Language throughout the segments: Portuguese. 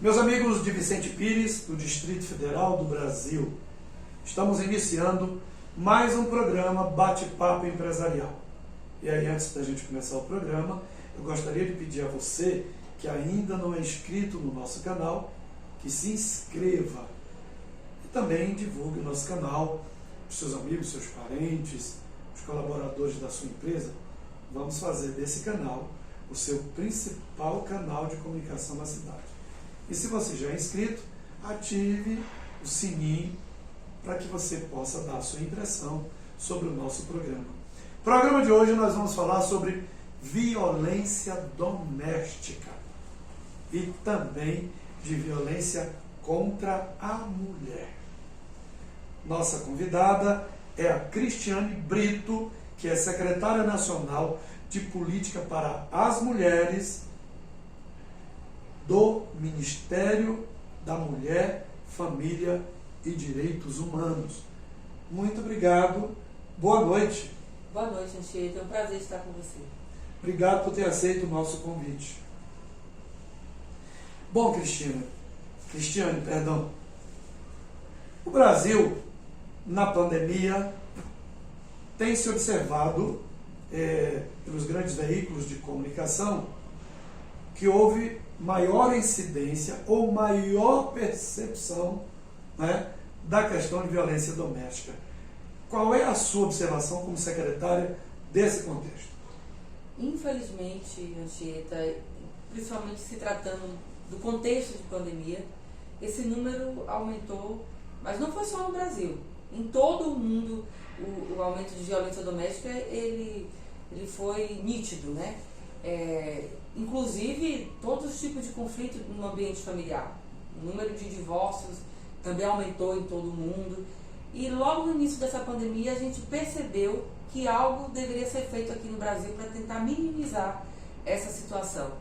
Meus amigos de Vicente Pires, do Distrito Federal do Brasil, estamos iniciando mais um programa Bate-Papo Empresarial. E aí, antes da gente começar o programa, eu gostaria de pedir a você que ainda não é inscrito no nosso canal, que se inscreva e também divulgue o nosso canal para os seus amigos, seus parentes, os colaboradores da sua empresa. Vamos fazer desse canal o seu principal canal de comunicação na cidade. E se você já é inscrito, ative o sininho para que você possa dar a sua impressão sobre o nosso programa. No programa de hoje nós vamos falar sobre violência doméstica e também de violência contra a mulher. Nossa convidada é a Cristiane Brito, que é secretária nacional de Política para as Mulheres do Ministério da Mulher, Família e Direitos Humanos. Muito obrigado. Boa noite. Boa noite, Anchieta. É um prazer estar com você. Obrigado por ter aceito o nosso convite. Bom, Cristiane, o Brasil, na pandemia, tem se observado pelos grandes veículos de comunicação que houve maior incidência ou maior percepção, né, da questão de violência doméstica. Qual é a sua observação como secretária desse contexto? Infelizmente, Anchieta, principalmente se tratando do contexto de pandemia, esse número aumentou, mas não foi só no Brasil. Em todo o mundo, o aumento de violência doméstica, ele foi nítido, né? Inclusive todos os tipos de conflito no ambiente familiar. O número de divórcios também aumentou em todo o mundo. E logo no início dessa pandemia a gente percebeu que algo deveria ser feito aqui no Brasil para tentar minimizar essa situação.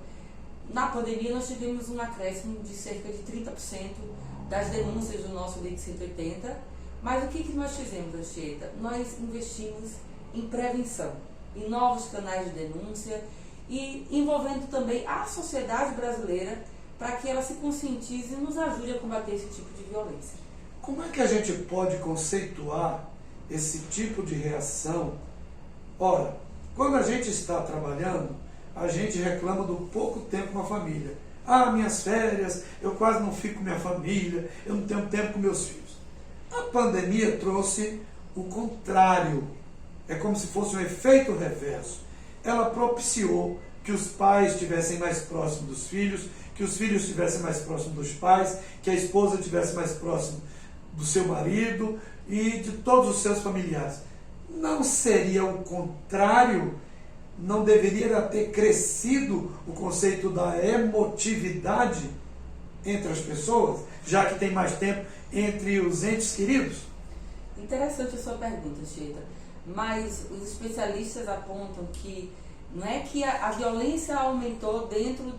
Na pandemia nós tivemos um acréscimo de cerca de 30% das denúncias do nosso Lei de 180. Mas o que nós fizemos, Anchieta? Nós investimos em prevenção, em novos canais de denúncia e envolvendo também a sociedade brasileira para que ela se conscientize e nos ajude a combater esse tipo de violência. Como é que a gente pode conceituar esse tipo de reação? Ora, quando a gente está trabalhando, a gente reclama do pouco tempo com a família. Ah, minhas férias, eu quase não fico com minha família, eu não tenho tempo com meus filhos. A pandemia trouxe o contrário. É como se fosse um efeito reverso. Ela propiciou que os pais estivessem mais próximos dos filhos, que os filhos estivessem mais próximos dos pais, que a esposa estivesse mais próximo do seu marido e de todos os seus familiares. Não seria o contrário? Não deveria ter crescido o conceito da emotividade entre as pessoas, já que tem mais tempo entre os entes queridos? Interessante a sua pergunta, Chita. Mas os especialistas apontam que não é que a violência aumentou dentro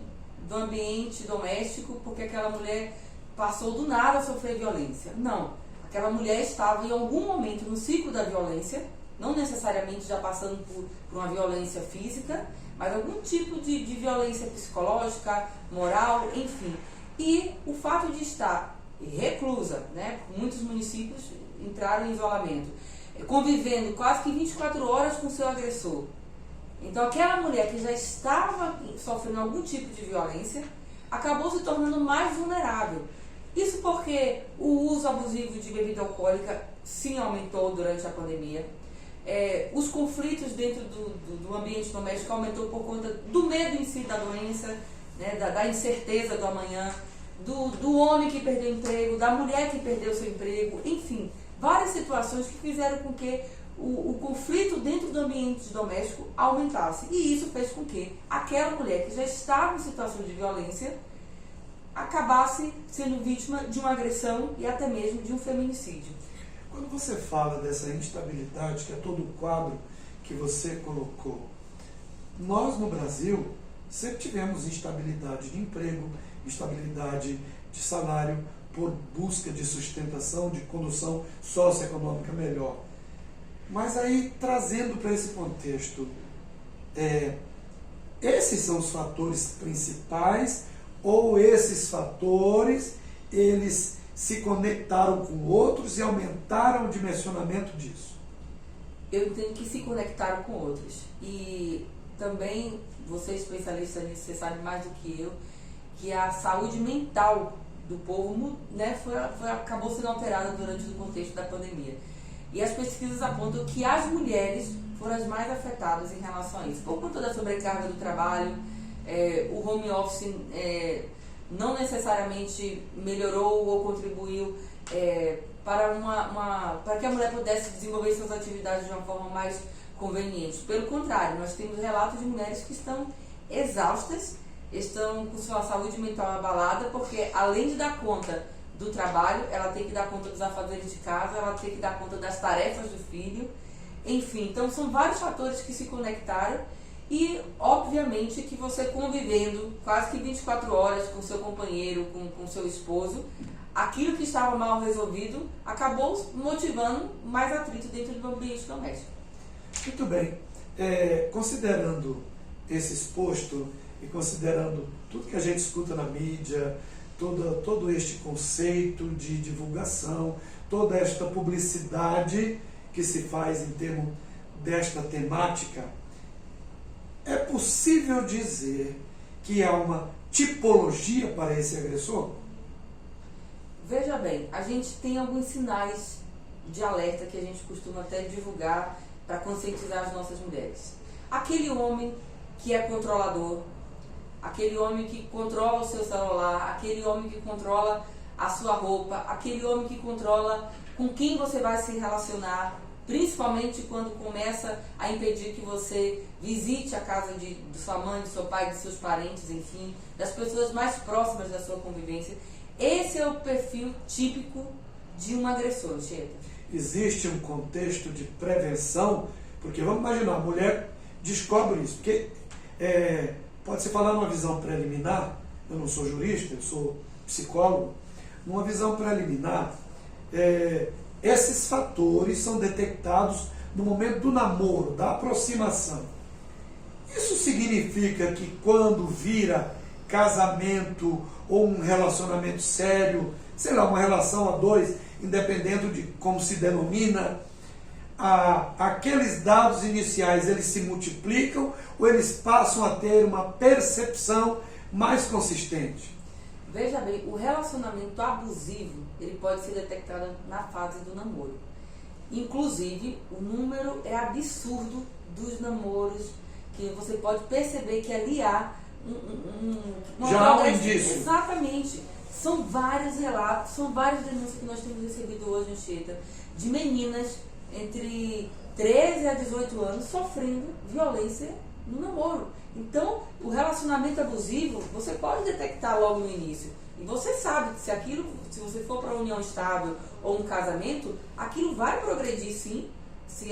do ambiente doméstico porque aquela mulher passou do nada a sofrer violência. Não. Aquela mulher estava em algum momento no ciclo da violência, não necessariamente já passando por uma violência física, mas algum tipo de violência psicológica, moral, enfim. E o fato de estar reclusa, né? Muitos municípios entraram em isolamento, convivendo quase que 24 horas com seu agressor. Então aquela mulher que já estava sofrendo algum tipo de violência acabou se tornando mais vulnerável. Isso porque o uso abusivo de bebida alcoólica sim aumentou durante a pandemia. Os conflitos dentro do ambiente doméstico aumentou por conta do medo em si da doença, né, da incerteza do amanhã, do homem que perdeu o emprego, da mulher que perdeu seu emprego, enfim, várias situações que fizeram com que o conflito dentro do ambiente doméstico aumentasse. E isso fez com que aquela mulher que já estava em situação de violência acabasse sendo vítima de uma agressão e até mesmo de um feminicídio. Quando você fala dessa instabilidade, que é todo o quadro que você colocou, nós no Brasil sempre tivemos instabilidade de emprego, instabilidade de salário, por busca de sustentação, de condução socioeconômica melhor. Mas aí, trazendo para esse contexto, esses são os fatores principais ou esses fatores, eles se conectaram com outros e aumentaram o dimensionamento disso? Eu entendo que se conectaram com outros. E também, você é especialista nisso, você sabe mais do que eu, que a saúde mental do povo, né, acabou sendo alterada durante o contexto da pandemia. E as pesquisas apontam que as mulheres foram as mais afetadas em relação a isso. Por conta da sobrecarga do trabalho, o home office não necessariamente melhorou ou contribuiu para que a mulher pudesse desenvolver suas atividades de uma forma mais conveniente. Pelo contrário, nós temos relatos de mulheres que estão exaustas, estão com sua saúde mental abalada, porque além de dar conta do trabalho, ela tem que dar conta dos afazeres de casa, ela tem que dar conta das tarefas do filho, enfim. Então são vários fatores que se conectaram e, obviamente, que você convivendo quase que 24 horas com seu companheiro, com seu esposo, aquilo que estava mal resolvido acabou motivando mais atrito dentro do ambiente doméstico. Muito bem. Considerando esse exposto e considerando tudo que a gente escuta na mídia, todo este conceito de divulgação, toda esta publicidade que se faz em termos desta temática, é possível dizer que há uma tipologia para esse agressor? Veja bem, a gente tem alguns sinais de alerta que a gente costuma até divulgar para conscientizar as nossas mulheres. Aquele homem que é controlador, aquele homem que controla o seu celular, aquele homem que controla a sua roupa, aquele homem que controla com quem você vai se relacionar, principalmente quando começa a impedir que você visite a casa de sua mãe, de seu pai, de seus parentes, enfim, das pessoas mais próximas da sua convivência. Esse é o perfil típico de um agressor, Anchieta. Existe um contexto de prevenção, porque vamos imaginar, a mulher descobre isso, porque pode-se falar numa visão preliminar, eu não sou jurista, eu sou psicólogo, numa visão preliminar, esses fatores são detectados no momento do namoro, da aproximação. Isso significa que quando vira casamento ou um relacionamento sério, sei lá, uma relação a dois, independente de como se denomina, aqueles dados iniciais, eles se multiplicam ou eles passam a ter uma percepção mais consistente? Veja bem, o relacionamento abusivo, ele pode ser detectado na fase do namoro. Inclusive, o número é absurdo dos namoros, que você pode perceber que ali há já há um indício. Exatamente. São vários relatos, são várias denúncias que nós temos recebido hoje, Anchieta, de meninas entre 13 a 18 anos sofrendo violência no namoro. Então, o relacionamento abusivo, você pode detectar logo no início. E você sabe que se você for para uma união estável ou um casamento, aquilo vai progredir sim, se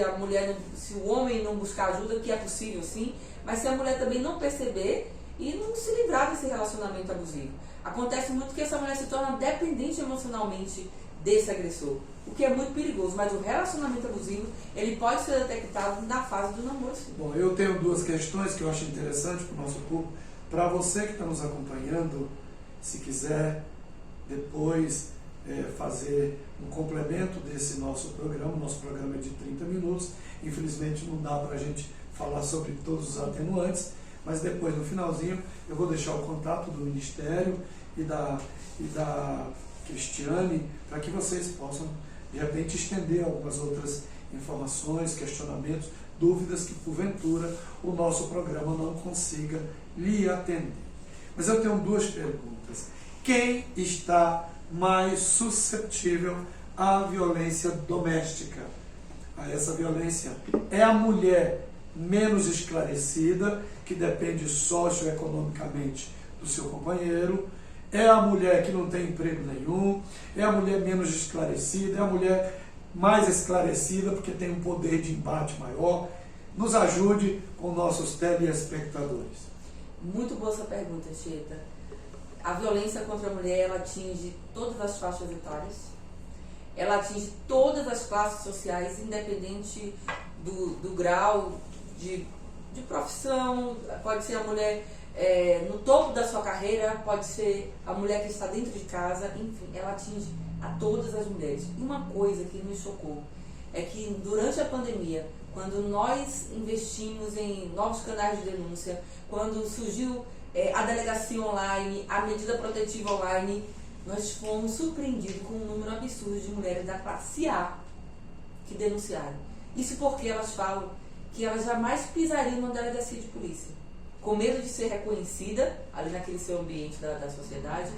o homem não buscar ajuda, que é possível sim, mas se a mulher também não perceber e não se livrar desse relacionamento abusivo. Acontece muito que essa mulher se torna dependente emocionalmente desse agressor, o que é muito perigoso, mas o relacionamento abusivo, ele pode ser detectado na fase do namoro. Sim. Bom, eu tenho duas questões que eu acho interessante para o nosso público. Para você que está nos acompanhando, se quiser depois fazer um complemento desse nosso programa é de 30 minutos, infelizmente não dá para a gente falar sobre todos os atenuantes, mas depois no finalzinho eu vou deixar o contato do Ministério e da Cristiane, para que vocês possam de repente estender algumas outras informações, questionamentos, dúvidas que porventura o nosso programa não consiga lhe atender. Mas eu tenho duas perguntas. Quem está mais suscetível à violência doméstica? A essa violência é a mulher menos esclarecida, que depende socioeconomicamente do seu companheiro, é a mulher que não tem emprego nenhum, é a mulher menos esclarecida, é a mulher mais esclarecida porque tem um poder de embate maior. Nos ajude com nossos telespectadores. Muito boa essa pergunta, Anchieta. A violência contra a mulher, ela atinge todas as faixas etárias, ela atinge todas as classes sociais, independente do grau de profissão. Pode ser a mulher no topo da sua carreira, pode ser a mulher que está dentro de casa, enfim, ela atinge a todas as mulheres. E uma coisa que me chocou é que durante a pandemia, quando nós investimos em novos canais de denúncia, quando surgiu a delegacia online, a medida protetiva online, nós fomos surpreendidos com um número absurdo de mulheres da classe A que denunciaram. Isso porque elas falam que elas jamais pisariam numa delegacia de polícia, com medo de ser reconhecida ali naquele seu ambiente da sociedade,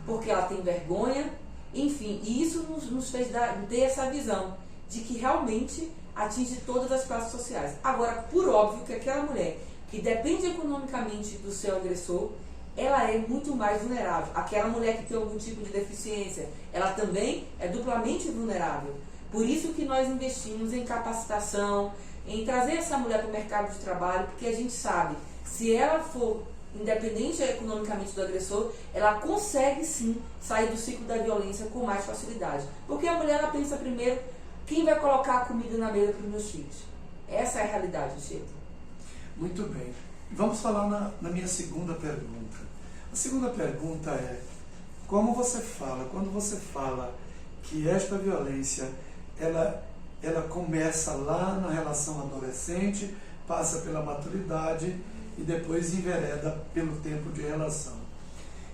porque ela tem vergonha, enfim, e isso nos fez ter essa visão de que realmente atinge todas as classes sociais. Agora, por óbvio que aquela mulher que depende economicamente do seu agressor, ela é muito mais vulnerável. Aquela mulher que tem algum tipo de deficiência, ela também é duplamente vulnerável. Por isso que nós investimos em capacitação, em trazer essa mulher para o mercado de trabalho, porque a gente sabe, se ela for independente economicamente do agressor, ela consegue sim sair do ciclo da violência com mais facilidade. Porque a mulher, ela pensa primeiro, quem vai colocar a comida na mesa para os meus filhos? Essa é a realidade, Chico. Muito bem. Vamos falar na minha segunda pergunta. A segunda pergunta é, como você fala, quando você fala que esta violência, ela começa lá na relação adolescente, passa pela maturidade e depois envereda pelo tempo de relação.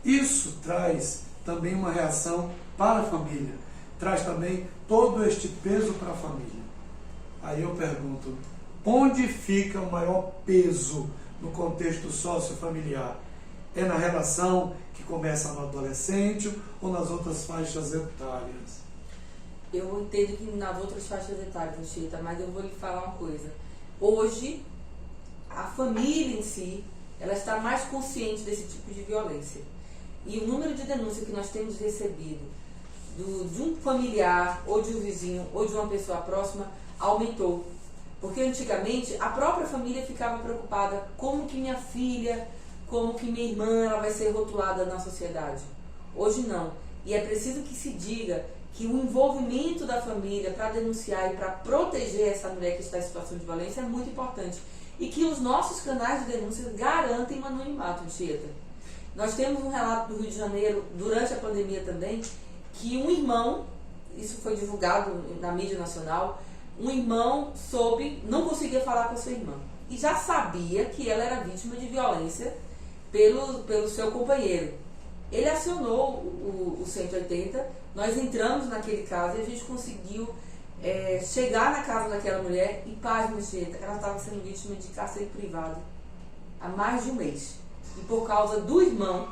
Isso traz também uma reação para a família, traz também todo este peso para a família. Aí eu pergunto, onde fica o maior peso no contexto sociofamiliar? É na relação que começa no adolescente ou nas outras faixas etárias? Eu entendo que nas outras faixas etárias, Anchieta, mas eu vou lhe falar uma coisa. Hoje, a família em si, ela está mais consciente desse tipo de violência. E o número de denúncias que nós temos recebido de um familiar, ou de um vizinho, ou de uma pessoa próxima, aumentou. Porque antigamente, a própria família ficava preocupada como que minha filha, como que minha irmã ela vai ser rotulada na sociedade. Hoje não. E é preciso que se diga que o envolvimento da família para denunciar e para proteger essa mulher que está em situação de violência é muito importante. E que os nossos canais de denúncia garantem o anonimato, Anchieta. Nós temos um relato do Rio de Janeiro, durante a pandemia também, que um irmão, isso foi divulgado na mídia nacional, um irmão não conseguia falar com a sua irmã. E já sabia que ela era vítima de violência pelo seu companheiro. Ele acionou o 180, nós entramos naquele caso e a gente conseguiu chegar na casa daquela mulher e, pasme, ela estava sendo vítima de cárcere privado há mais de um mês. E por causa do irmão,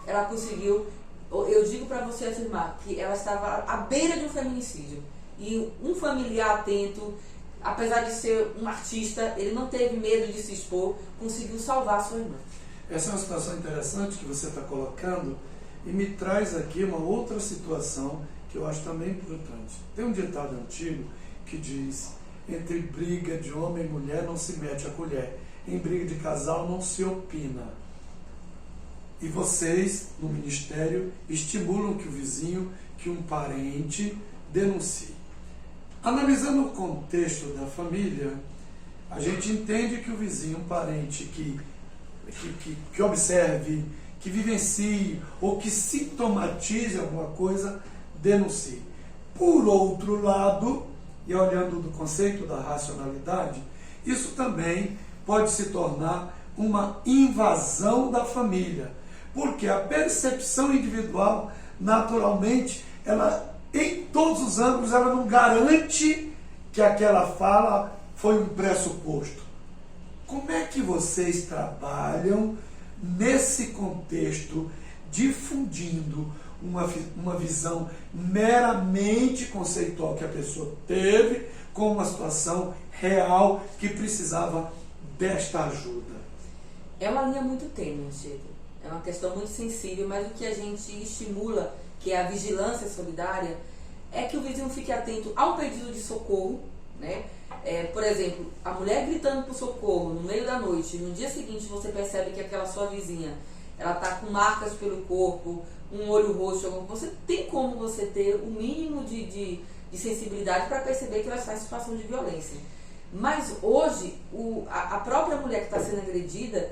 ela conseguiu, eu digo para você afirmar, que ela estava à beira de um feminicídio. E um familiar atento, apesar de ser um artista, ele não teve medo de se expor, conseguiu salvar a sua irmã. Essa é uma situação interessante que você está colocando e me traz aqui uma outra situação que eu acho também importante. Tem um ditado antigo que diz: entre briga de homem e mulher não se mete a colher, em briga de casal não se opina. E vocês, no Ministério, estimulam que o vizinho, que um parente denuncie. Analisando o contexto da família, a gente entende que o vizinho, um parente que observe, que vivencie ou que sintomatize alguma coisa, denuncie. Por outro lado, e olhando do conceito da racionalidade, isso também pode se tornar uma invasão da família, porque a percepção individual, naturalmente, ela, em todos os ângulos, ela não garante que aquela fala foi um pressuposto. Como é que vocês trabalham nesse contexto, difundindo uma visão meramente conceitual que a pessoa teve com uma situação real que precisava desta ajuda? É uma linha muito tênue, Chico. É uma questão muito sensível, mas o que a gente estimula, que é a vigilância solidária, é que o vizinho fique atento ao pedido de socorro, né? Por exemplo, a mulher gritando por socorro no meio da noite, no dia seguinte você percebe que aquela sua vizinha, ela está com marcas pelo corpo, um olho roxo, você tem como você ter o mínimo de sensibilidade para perceber que ela está em situação de violência. Mas hoje, a própria mulher que está sendo agredida,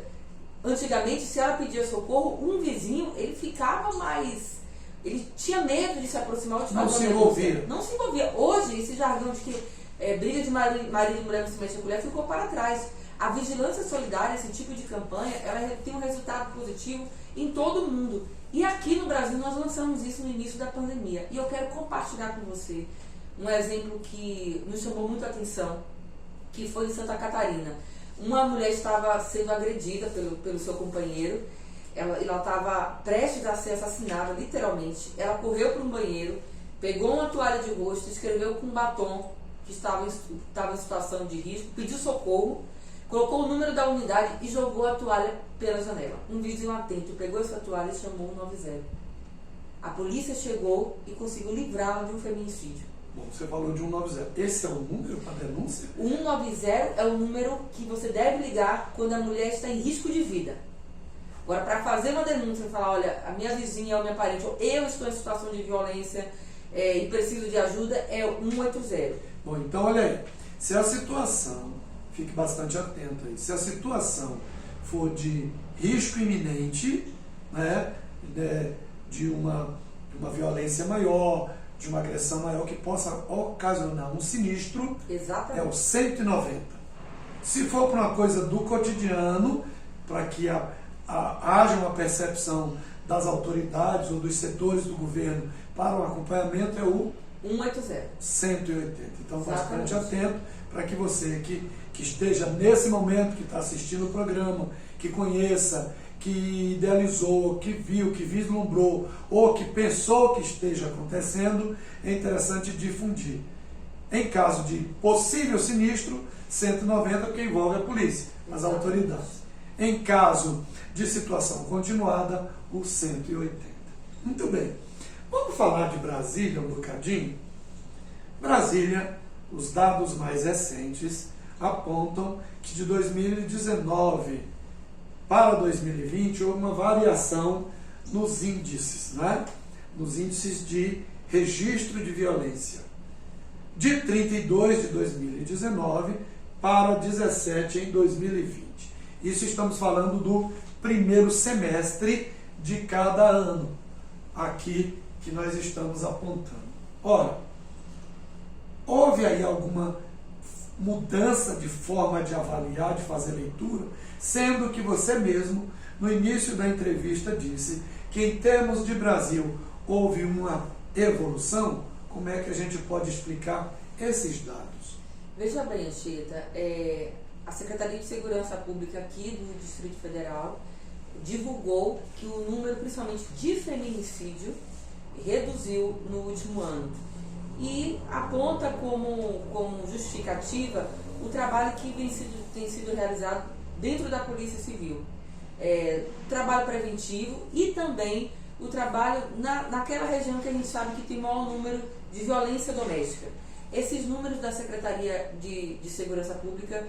Antigamente, se ela pedia socorro, um vizinho, ele ficava mais... Ele tinha medo de se aproximar ou de Não fazer se uma denúncia. envolvia. Não se envolvia. Hoje, esse jargão de que briga de marido e mulher não se mexe com mulher ficou para trás. A vigilância solidária, esse tipo de campanha, ela tem um resultado positivo em todo o mundo. E aqui no Brasil nós lançamos isso no início da pandemia. E eu quero compartilhar com você um exemplo que nos chamou muito a atenção, que foi em Santa Catarina. Uma mulher estava sendo agredida pelo seu companheiro, ela estava prestes a ser assassinada, literalmente. Ela correu para um banheiro, pegou uma toalha de rosto, escreveu com um batom que estava em situação de risco, pediu socorro, colocou o número da unidade e jogou a toalha pela janela. Um vizinho atento pegou essa toalha e chamou o 190. A polícia chegou e conseguiu livrá-la de um feminicídio. Bom, você falou de 190. Esse é o número para denúncia? O 190 é o número que você deve ligar quando a mulher está em risco de vida. Agora, para fazer uma denúncia e falar, olha, a minha vizinha ou minha parente, ou eu estou em situação de violência e preciso de ajuda, é o 180. Bom, então olha aí. Se a situação, fique bastante atento aí, se a situação for de risco iminente, né, de uma violência maior, de uma agressão maior que possa ocasionar um sinistro, Exatamente. é o 190. Se for para uma coisa do cotidiano, para que haja uma percepção das autoridades ou dos setores do governo para o acompanhamento, é o 180. 180. Então, bastante Exatamente. atento para que você que esteja nesse momento, que está assistindo o programa, que conheça, que idealizou, que viu, que vislumbrou ou que pensou que esteja acontecendo, é interessante difundir. Em caso de possível sinistro, 190, porque envolve a polícia, as autoridades. Em caso de situação continuada, o 180. Muito bem. Vamos falar de Brasília um bocadinho? Brasília, os dados mais recentes apontam que de 2019 para 2020 houve uma variação nos índices, né? Nos índices de registro de violência. De 32 de 2019 para 17 em 2020. Isso estamos falando do primeiro semestre de cada ano, aqui que nós estamos apontando. Ora, houve aí alguma mudança de forma de avaliar, de fazer leitura, sendo que você mesmo, no início da entrevista, disse que em termos de Brasil houve uma evolução. Como é que a gente pode explicar esses dados? Veja bem, Anchieta, a Secretaria de Segurança Pública aqui do Distrito Federal divulgou que o número, principalmente de feminicídio, reduziu no último ano. E aponta como justificativa o trabalho que tem sido realizado dentro da Polícia Civil. Trabalho preventivo e também o trabalho naquela região que a gente sabe que tem maior número de violência doméstica. Esses números da Secretaria de Segurança Pública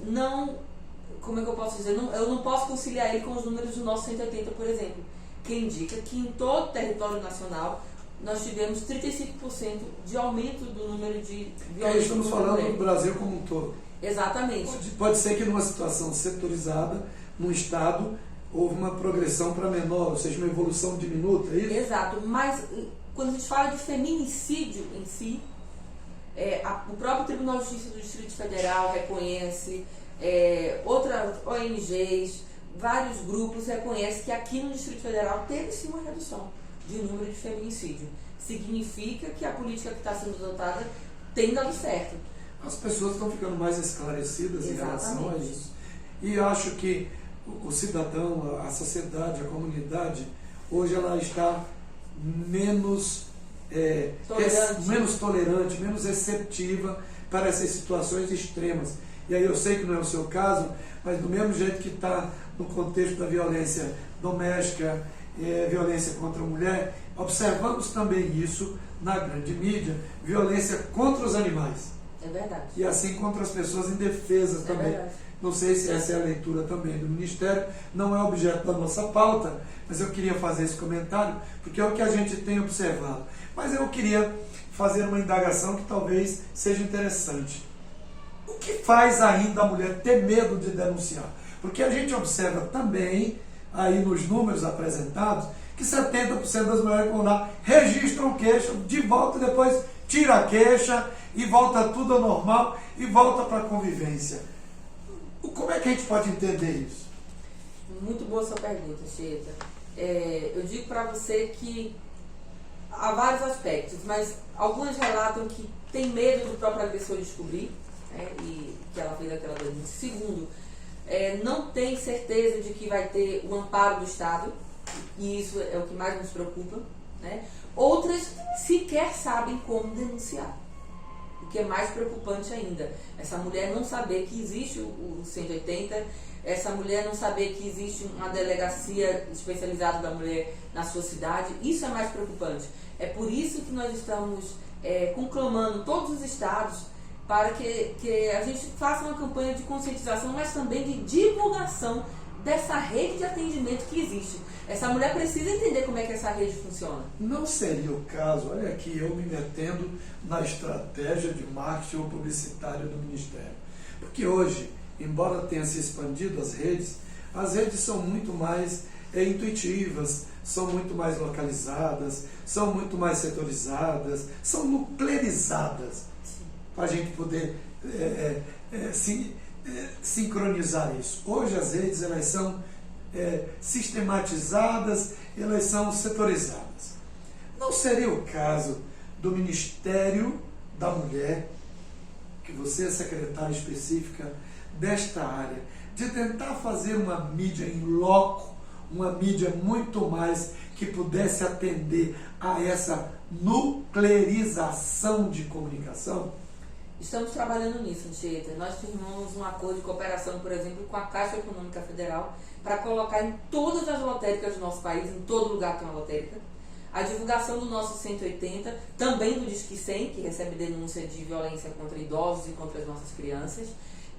não, como é que eu posso dizer, eu não posso conciliar ele com os números do nosso 180, por exemplo, que indica que em todo o território nacional nós tivemos 35% de aumento do número de violência. Estamos falando do Brasil como um todo. Exatamente. Pode ser que numa situação setorizada, num estado, houve uma progressão para menor, ou seja, uma evolução diminuta, é isso? Exato, mas quando a gente fala de feminicídio em si, o próprio Tribunal de Justiça do Distrito Federal reconhece, outras ONGs, vários grupos reconhecem que aqui no Distrito Federal teve sim uma redução de número de feminicídio. Significa que a política que está sendo adotada tem dado certo. As pessoas estão ficando mais esclarecidas em relação a isso. E eu acho que o cidadão, a sociedade, a comunidade, hoje ela está menos tolerante, menos receptiva para essas situações extremas. E aí eu sei que não é o seu caso, mas do mesmo jeito que está no contexto da violência doméstica, violência contra a mulher, observamos também isso na grande mídia, violência contra os animais. É verdade. E assim contra as pessoas indefesas também. Verdade. Não sei se essa é a leitura também do Ministério, não é objeto da nossa pauta, mas eu queria fazer esse comentário, porque é o que a gente tem observado. Mas eu queria fazer uma indagação que talvez seja interessante. O que faz ainda a mulher ter medo de denunciar? Porque a gente observa também, aí nos números apresentados, que 70% das mulheres que vão lá registram queixa, de volta e depois tira a queixa e volta tudo ao normal e volta para a convivência. Como é que a gente pode entender isso? Muito boa sua pergunta, Chieta. Eu digo para você que há vários aspectos, mas algumas relatam que tem medo do próprio agressor descobrir, né, e que ela fez aquela denúncia. Segundo, não tem certeza de que vai ter o amparo do Estado, e isso é o que mais nos preocupa, né? Outras sequer sabem como denunciar, o que é mais preocupante ainda. Essa mulher não saber que existe o 180, essa mulher não saber que existe uma delegacia especializada da mulher na sua cidade, isso é mais preocupante. É por isso que nós estamos conclamando todos os estados para que a gente faça uma campanha de conscientização, mas também de divulgação dessa rede de atendimento que existe. Essa mulher precisa entender como é que essa rede funciona. Não seria o caso, olha aqui, eu me metendo na estratégia de marketing ou publicitário do Ministério. Porque hoje, embora tenha se expandido as redes são muito mais intuitivas, são muito mais localizadas, são muito mais setorizadas, são nuclearizadas, para a gente poder sincronizar isso. Hoje as redes elas são sistematizadas, elas são setorizadas. Não seria o caso do Ministério da Mulher, que você é secretária específica desta área, de tentar fazer uma mídia em loco, uma mídia muito mais que pudesse atender a essa nuclearização de comunicação? Estamos trabalhando nisso, Anchieta. Nós firmamos um acordo de cooperação, por exemplo, com a Caixa Econômica Federal para colocar em todas as lotéricas do nosso país, em todo lugar tem uma lotérica, a divulgação do nosso 180, também do Disque 100, que recebe denúncia de violência contra idosos e contra as nossas crianças,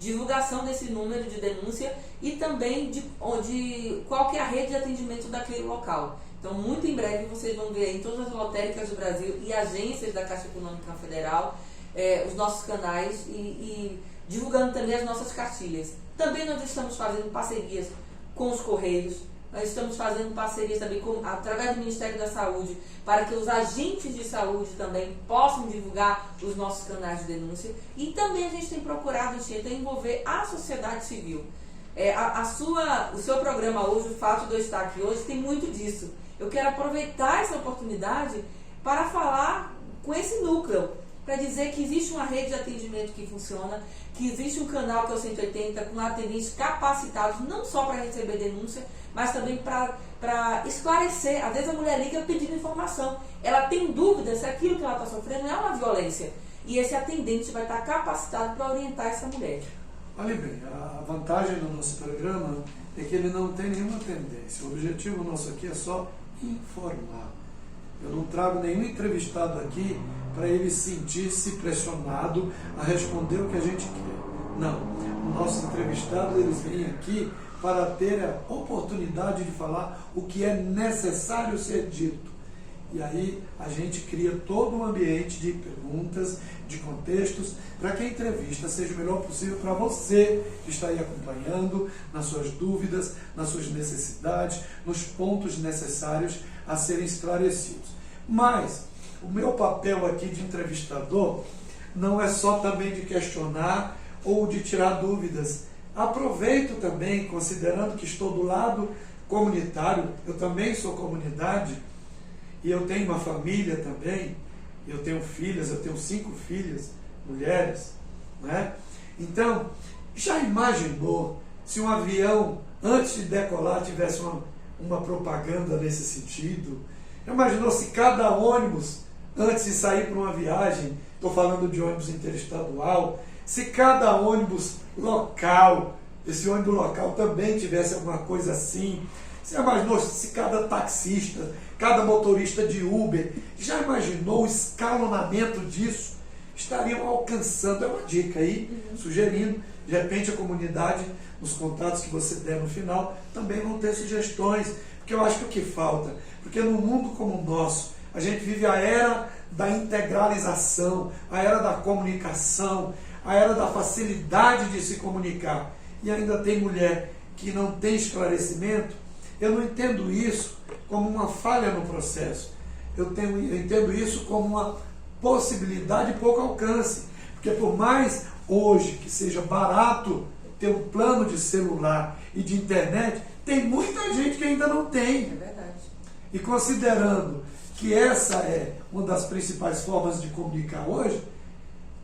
divulgação desse número de denúncia e também de qual que é a rede de atendimento daquele local. Então, muito em breve, vocês vão ver em todas as lotéricas do Brasil e agências da Caixa Econômica Federal os nossos canais e divulgando também as nossas cartilhas. Também nós estamos fazendo parcerias com os Correios, nós estamos fazendo parcerias também através do Ministério da Saúde para que os agentes de saúde também possam divulgar os nossos canais de denúncia, e também a gente tem procurado envolver a sociedade civil. O seu programa hoje, o fato de eu estar aqui hoje, tem muito disso. Eu quero aproveitar essa oportunidade para falar com esse núcleo, para dizer que existe uma rede de atendimento que funciona, que existe um canal que é o 180 com atendentes capacitados, não só para receber denúncia, mas também para esclarecer. Às vezes a mulher liga pedindo informação, ela tem dúvida se aquilo que ela está sofrendo é uma violência, e esse atendente vai estar capacitado para orientar essa mulher. Olha bem, a vantagem do nosso programa é que ele não tem nenhuma tendência. O objetivo nosso aqui é só informar. Eu não trago nenhum entrevistado aqui para ele sentir-se pressionado a responder o que a gente quer. Não. Os nossos entrevistados, eles vêm aqui para ter a oportunidade de falar o que é necessário ser dito. E aí a gente cria todo um ambiente de perguntas, de contextos, para que a entrevista seja o melhor possível para você que está aí acompanhando, nas suas dúvidas, nas suas necessidades, nos pontos necessários a serem esclarecidos. Mas o meu papel aqui de entrevistador não é só também de questionar ou de tirar dúvidas. Aproveito também, considerando que estou do lado comunitário, eu também sou comunidade, e eu tenho uma família também, eu tenho filhas, eu tenho 5 filhas, mulheres, né? Então, já imaginou se um avião, antes de decolar, tivesse uma propaganda nesse sentido? Imaginou se cada ônibus, antes de sair para uma viagem, estou falando de ônibus interestadual, se cada ônibus local, esse ônibus local também tivesse alguma coisa assim? Você imaginou se cada taxista, cada motorista de Uber, já imaginou o escalonamento disso? Estariam alcançando, é uma dica aí, sugerindo, de repente a comunidade, nos contatos que você der no final, também vão ter sugestões, porque eu acho que o que falta, porque no mundo como o nosso, a gente vive a era da integralização, a era da comunicação, a era da facilidade de se comunicar, e ainda tem mulher que não tem esclarecimento, eu não entendo isso como uma falha no processo. Eu entendo isso como uma possibilidade de pouco alcance. Porque por mais hoje que seja barato ter um plano de celular e de internet, tem muita gente que ainda não tem. É verdade. E considerando que essa é uma das principais formas de comunicar hoje,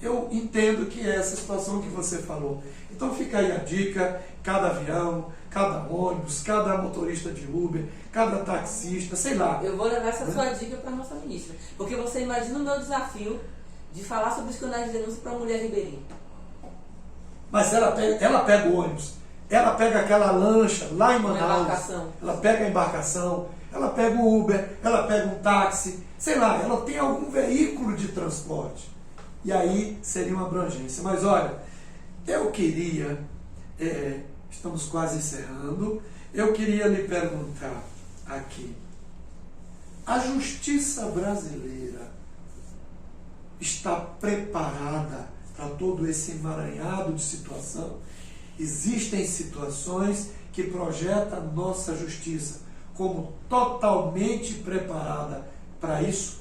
eu entendo que é essa situação que você falou. Então fica aí a dica: cada avião, cada ônibus, cada motorista de Uber, cada taxista, sei lá. Eu vou levar essa sua dica para a nossa ministra. Porque você imagina o meu desafio de falar sobre os canais de denúncia para a mulher ribeirinha. Mas ela pega o ônibus, ela pega aquela lancha lá em Manaus, embarcação. Ela pega a embarcação, ela pega o Uber, ela pega um táxi, sei lá, ela tem algum veículo de transporte. E aí seria uma abrangência. Mas olha, eu queria, estamos quase encerrando, eu queria lhe perguntar aqui: a justiça brasileira está preparada para todo esse emaranhado de situação? Existem situações que projetam a nossa justiça como totalmente preparada para isso?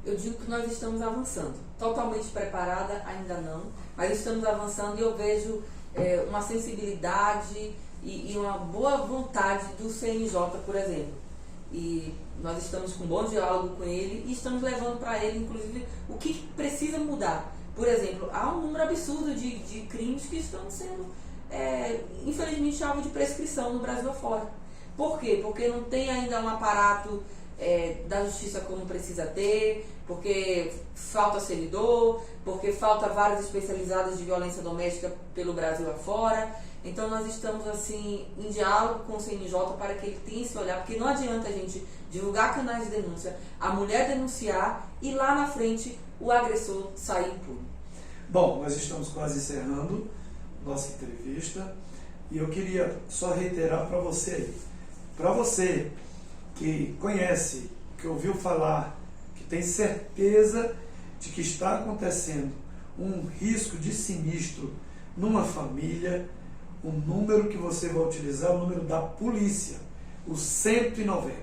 Eu digo que nós estamos avançando. Totalmente preparada, ainda não, mas estamos avançando e eu vejo uma sensibilidade e uma boa vontade do CNJ, por exemplo. E nós estamos com um bom diálogo com ele e estamos levando para ele, inclusive, o que precisa mudar. Por exemplo, há um número absurdo de crimes que estão sendo, infelizmente, alvo de prescrição no Brasil afora. Por quê? Porque não tem ainda um aparato da justiça como precisa ter, porque falta servidor, porque falta varas especializadas de violência doméstica pelo Brasil afora. Então nós estamos assim em diálogo com o CNJ para que ele tenha esse olhar, porque não adianta a gente divulgar canais de denúncia, a mulher denunciar e lá na frente o agressor sair impune. Bom, nós estamos quase encerrando nossa entrevista e eu queria só reiterar para você aí. Para você que conhece, que ouviu falar, que tem certeza de que está acontecendo um risco de sinistro numa família, o número que você vai utilizar é o número da polícia, o 190.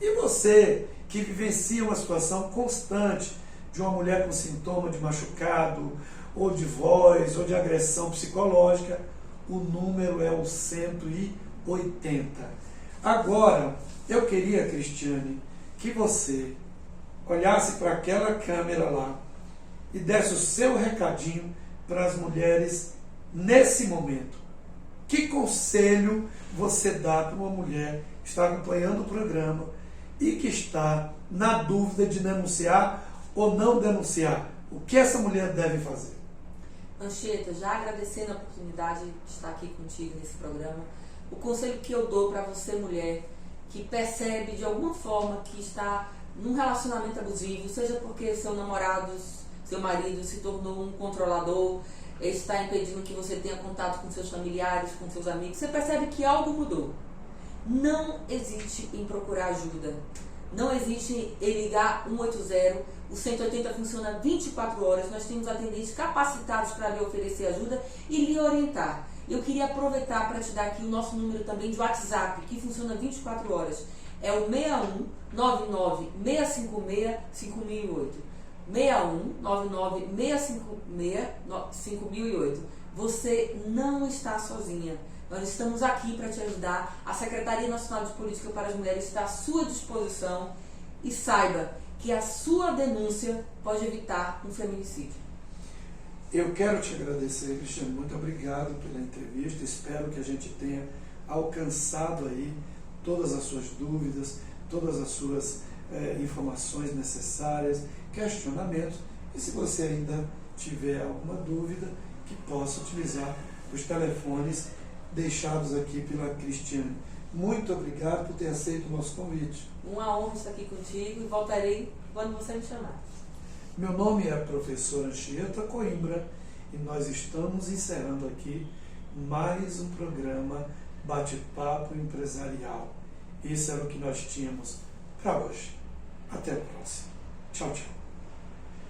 E você que vivencia uma situação constante de uma mulher com sintoma de machucado, ou de voz, ou de agressão psicológica, o número é o 180. Agora, eu queria, Cristiane, que você olhasse para aquela câmera lá e desse o seu recadinho para as mulheres nesse momento. Que conselho você dá para uma mulher que está acompanhando o programa e que está na dúvida de denunciar ou não denunciar? O que essa mulher deve fazer? Anchieta, já agradecendo a oportunidade de estar aqui contigo nesse programa, o conselho que eu dou para você, mulher, que percebe de alguma forma que está num relacionamento abusivo, seja porque seu namorado, seu marido se tornou um controlador, está impedindo que você tenha contato com seus familiares, com seus amigos, você percebe que algo mudou. Não hesite em procurar ajuda. Não existe em ligar 180, o 180 funciona 24 horas, nós temos atendentes capacitados para lhe oferecer ajuda e lhe orientar. Eu queria aproveitar para te dar aqui o nosso número também de WhatsApp, que funciona 24 horas. É o 61 99 656 5008. 61 99 656 5008. Você não está sozinha. Nós estamos aqui para te ajudar. A Secretaria Nacional de Política para as Mulheres está à sua disposição. E saiba que a sua denúncia pode evitar um feminicídio. Eu quero te agradecer, Cristiane. Muito obrigado pela entrevista. Espero que a gente tenha alcançado aí todas as suas dúvidas, todas as suas informações necessárias, questionamentos. E se você ainda tiver alguma dúvida, que possa utilizar os telefones deixados aqui pela Cristiane. Muito obrigado por ter aceito o nosso convite. Uma honra estar aqui contigo e voltarei quando você me chamar. Meu nome é professor Anchieta Coimbra e nós estamos encerrando aqui mais um programa Bate-Papo Empresarial. Isso era o que nós tínhamos para hoje. Até a próxima. Tchau, tchau.